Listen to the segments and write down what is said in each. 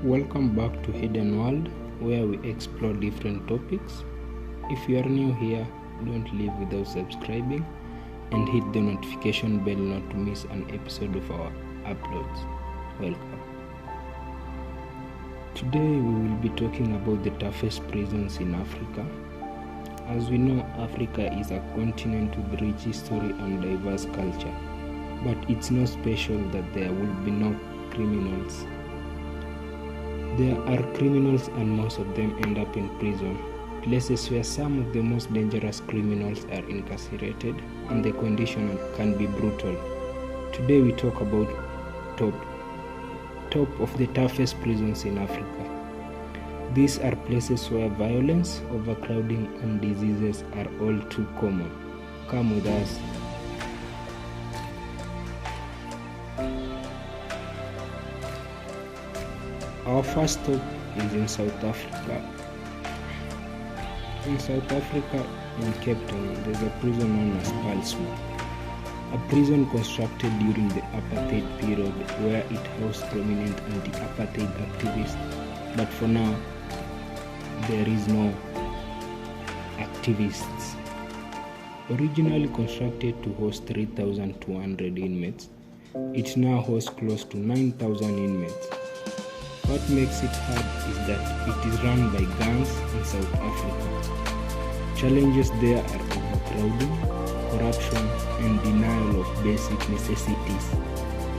Welcome back to Hidden World, where we explore different topics. If you are new here, don't leave without subscribing and hit the notification bell not to miss an episode of our uploads. Welcome. Today we will be talking about the toughest prisons in Africa. As we know, Africa is a continent with rich history and diverse culture, but it's not special that there will be no criminals. There are criminals and most of them end up in prison, places where some of the most dangerous criminals are incarcerated and the conditions can be brutal. Today we talk about top of the toughest prisons in Africa. These are places where violence, overcrowding and diseases are all too common. Come with us. Our first stop is in South Africa. In South Africa, in Cape Town, there's a prison known as Pollsmoor. A prison constructed during the apartheid period where it housed prominent anti-apartheid activists. But for now, there is no activists. Originally constructed to host 3,200 inmates, it now hosts close to 9,000 inmates. What makes it hard is that it is run by gangs in South Africa. Challenges there are overcrowding, corruption, and denial of basic necessities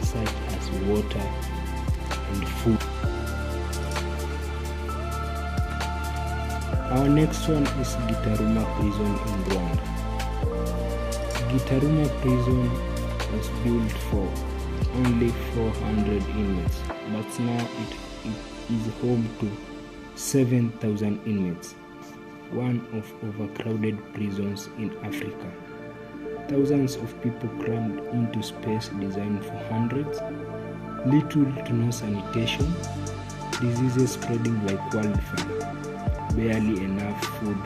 such as water and food. Our next one is Gitaruma Prison in Rwanda. Gitaruma Prison was built for only 400 inmates, but now it is home to 7,000 inmates, one of overcrowded prisons in Africa. Thousands of people crammed into space designed for hundreds, little to no sanitation, diseases spreading like wildfire, barely enough food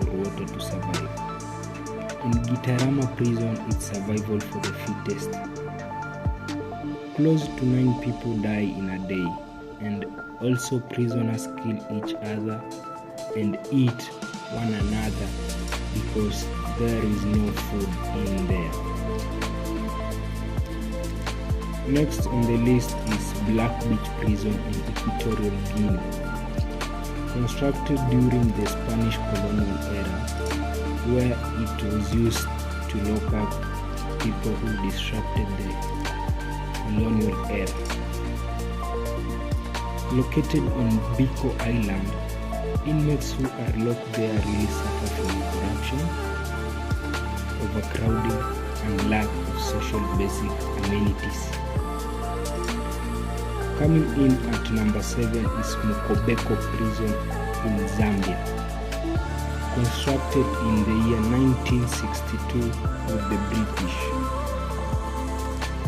or water to survive. In Gitarama prison, it's survival for the fittest. Close to 9 people die in a day, and also prisoners kill each other and eat one another because there is no food in there. Next on the list is Black Beach Prison in Equatorial Guinea. Constructed during the Spanish colonial era, where it was used to lock up people who disrupted the colonial era. Located on Biko Island, inmates who are locked there really suffer from corruption, overcrowding, and lack of social basic amenities. Coming in at number 7 is Mukobeko Prison in Zambia. Constructed in the year 1962 with the British.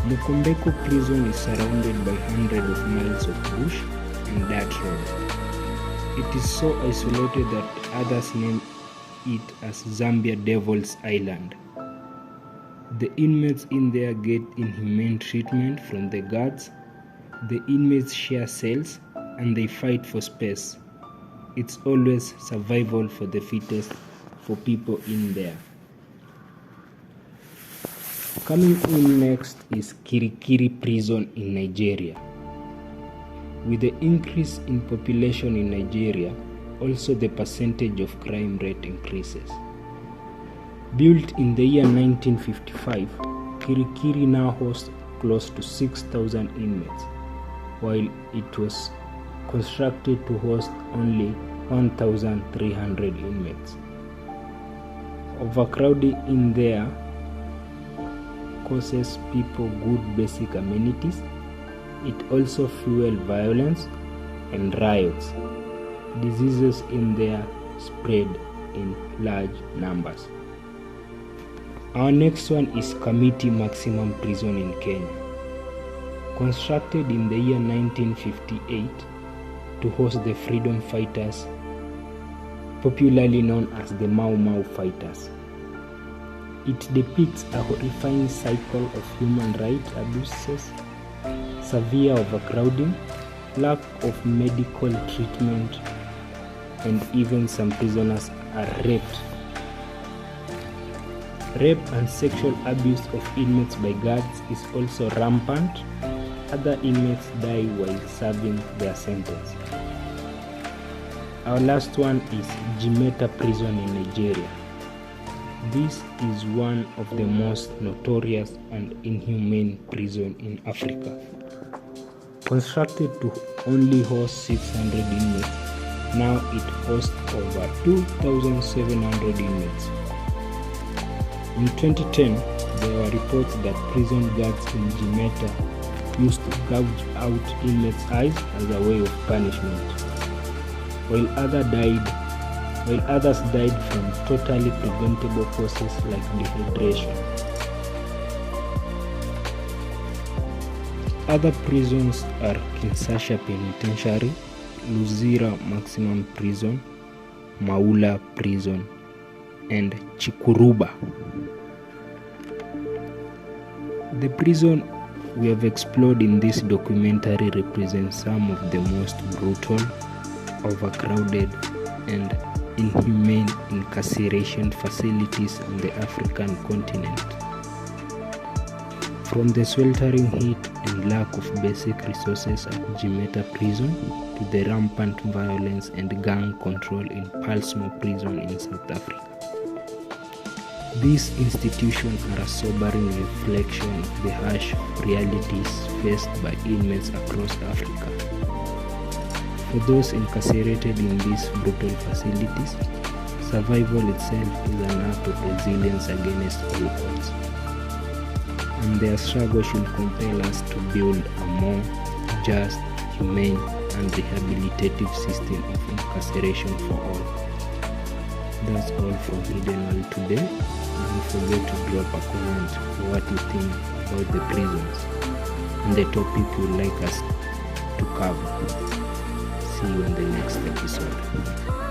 Mukobeko Prison is surrounded by hundreds of miles of bush and dirt road. It is so isolated that others name it as Zambia Devil's Island. The inmates in there get inhumane treatment from the guards. The inmates share cells and they fight for space. It's always survival for the fittest for people in there. Coming in next is Kirikiri Prison in Nigeria. With the increase in population in Nigeria, also the percentage of crime rate increases. Built in the year 1955, Kirikiri now hosts close to 6,000 inmates, while it was constructed to host only 1,300 inmates. Overcrowding in there causes people good basic amenities. It also fuels violence and riots. Diseases in there spread in large numbers. Our next one is Kamiti Maximum Prison in Kenya. Constructed in the year 1958 to host the freedom fighters, popularly known as the Mau Mau fighters. It depicts a horrifying cycle of human rights abuses, severe overcrowding, lack of medical treatment, and even some prisoners are raped. Rape and sexual abuse of inmates by guards is also rampant. Other inmates die while serving their sentence. Our last one is Jimeta Prison in Nigeria. This is one of the most notorious and inhumane prisons in Africa. Constructed to only host 600 inmates, now it hosts over 2,700 inmates. In 2010, there were reports that prison guards in Jimeta used to gouge out inmates' eyes as a way of punishment, while others died from totally preventable causes like dehydration. Other prisons are Kinshasa Penitentiary, Luzira Maximum Prison, Maula Prison, and Chikuruba. The prison we have explored in this documentary represents some of the most brutal, overcrowded, and inhumane incarceration facilities on the African continent. From the sweltering heat and lack of basic resources at Jimeta Prison to the rampant violence and gang control in Palsmo Prison in South Africa. These institutions are a sobering reflection of the harsh realities faced by inmates across Africa. For those incarcerated in these brutal facilities, survival itself is an act of resilience against all odds. And their struggle should compel us to build a more just, humane, and rehabilitative system of incarceration for all. That's all from Hidden World today. Don't forget to drop a comment for what you think about the prisons and the topic you'd like us to cover. See you in the next episode.